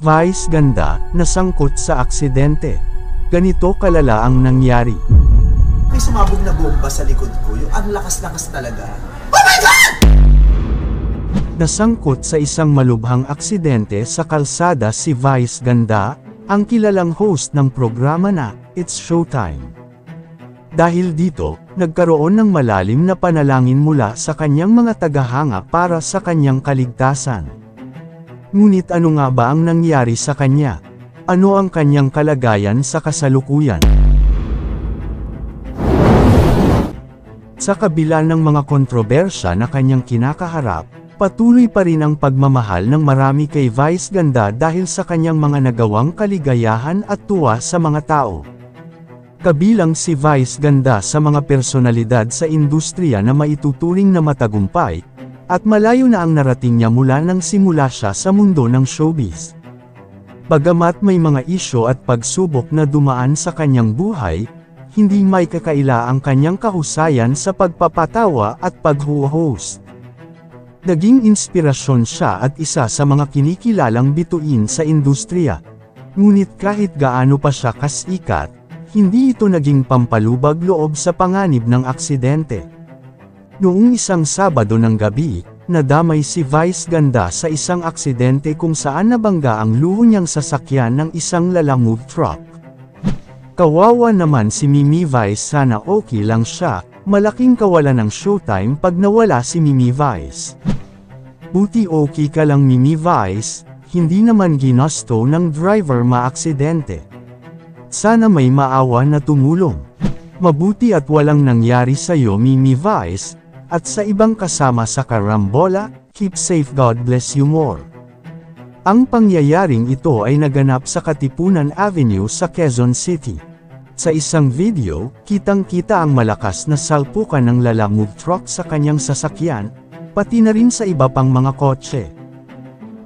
Vice ganda, nasangkot sa aksidente. Ganito kalala ang nangyari. May sumabog na bomba sa likod ko. Yung ang lakas-lakas talaga. Oh my God! Nasangkot sa isang malubhang aksidente sa kalsada si Vice Ganda, ang kilalang host ng programa na It's Showtime. Dahil dito, nagkaroon ng malalim na panalangin mula sa kanyang mga tagahanga para sa kanyang kaligtasan. Ngunit ano nga ba ang nangyari sa kanya? Ano ang kanyang kalagayan sa kasalukuyan? Sa kabila ng mga kontrobersya na kanyang kinakaharap, patuloy pa rin ang pagmamahal ng marami kay Vice Ganda dahil sa kanyang mga nagawang kaligayahan at tuwa sa mga tao. Kabilang si Vice Ganda sa mga personalidad sa industriya na maituturing na matagumpay, at malayo na ang narating niya mula nang simula siya sa mundo ng showbiz. Bagamat may mga isyu at pagsubok na dumaan sa kanyang buhay, hindi may kakaila ang kanyang kahusayan sa pagpapatawa at pag-host. Naging inspirasyon siya at isa sa mga kinikilalang bituin sa industriya. Ngunit kahit gaano pa siya kasikat, hindi ito naging pampalubag loob sa panganib ng aksidente. Noong isang Sabado ng gabi, nadamay si Vice Ganda sa isang aksidente kung saan nabangga ang luho niyang sasakyan ng isang lalamove truck. Kawawa naman si Mimi Vice, sana okay lang siya, malaking kawalan ng Showtime pag nawala si Mimi Vice. Buti okay ka lang Mimi Vice, hindi naman ginusto ng driver maaksidente. Sana may maawa na tumulong. Mabuti at walang nangyari sa'yo Mimi Vice, at sa ibang kasama sa karambola, keep safe, God bless you more. Ang pangyayaring ito ay naganap sa Katipunan Avenue sa Quezon City. Sa isang video, kitang-kita ang malakas na salpukan ng lalamove truck sa kanyang sasakyan, pati na rin sa iba pang mga kotse.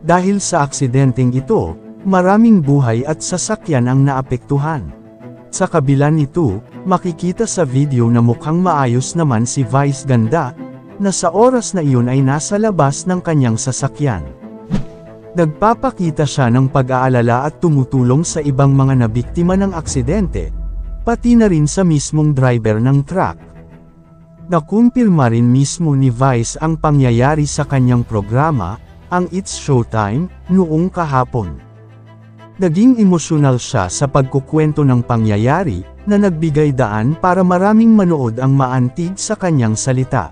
Dahil sa aksidenteng ito, maraming buhay at sasakyan ang naapektuhan. Sa kabila nito, makikita sa video na mukhang maayos naman si Vice Ganda, na sa oras na iyon ay nasa labas ng kanyang sasakyan. Nagpapakita siya ng pag-aalala at tumutulong sa ibang mga nabiktima ng aksidente, pati na rin sa mismong driver ng truck. Nakumpirma rin mismo ni Vice ang pangyayari sa kanyang programa, ang It's Showtime, noong kahapon. Naging emosyonal siya sa pagkukwento ng pangyayari, na nagbigay daan para maraming manood ang maantig sa kanyang salita.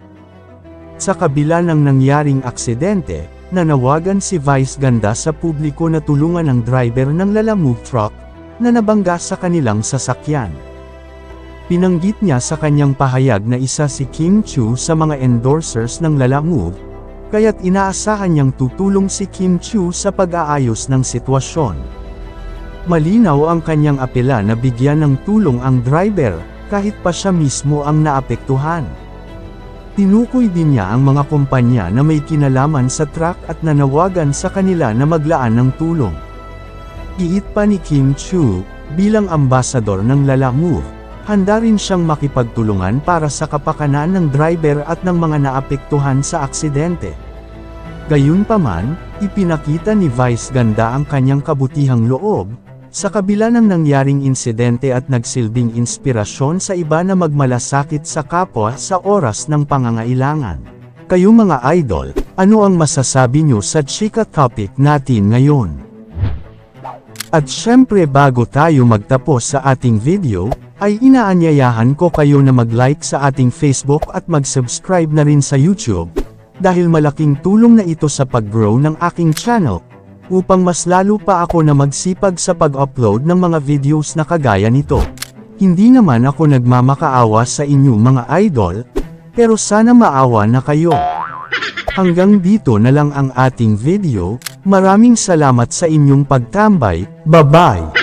Sa kabila ng nangyaring aksidente, nanawagan si Vice Ganda sa publiko na tulungan ang driver ng lalamove truck, na nabangga sa kanilang sasakyan. Pinanggit niya sa kanyang pahayag na isa si Kim Chiu sa mga endorsers ng lalamove, kaya't inaasahan niyang tutulong si Kim Chiu sa pag-aayos ng sitwasyon. Malinaw ang kanyang apela na bigyan ng tulong ang driver, kahit pa siya mismo ang naapektuhan. Tinukoy din niya ang mga kumpanya na may kinalaman sa truck at nanawagan sa kanila na maglaan ng tulong. Giit pa ni Kim Chiu, bilang ambasador ng lalamove, handa rin siyang makipagtulungan para sa kapakanan ng driver at ng mga naapektuhan sa aksidente. Gayunpaman, ipinakita ni Vice Ganda ang kanyang kabutihang loob, sa kabila ng nangyaring insidente at nagsilbing inspirasyon sa iba na magmalasakit sa kapwa sa oras ng pangangailangan. Kayo mga idol, ano ang masasabi nyo sa chika topic natin ngayon? At syempre bago tayo magtapos sa ating video, ay inaanyayahan ko kayo na mag-like sa ating Facebook at mag-subscribe na rin sa YouTube, dahil malaking tulong na ito sa pag-grow ng aking channel, upang mas lalo pa ako na magsipag sa pag-upload ng mga videos na kagaya nito. Hindi naman ako nagmamakaawa sa inyo mga idol, pero sana maawa na kayo. Hanggang dito na lang ang ating video, maraming salamat sa inyong pagtambay, bye-bye!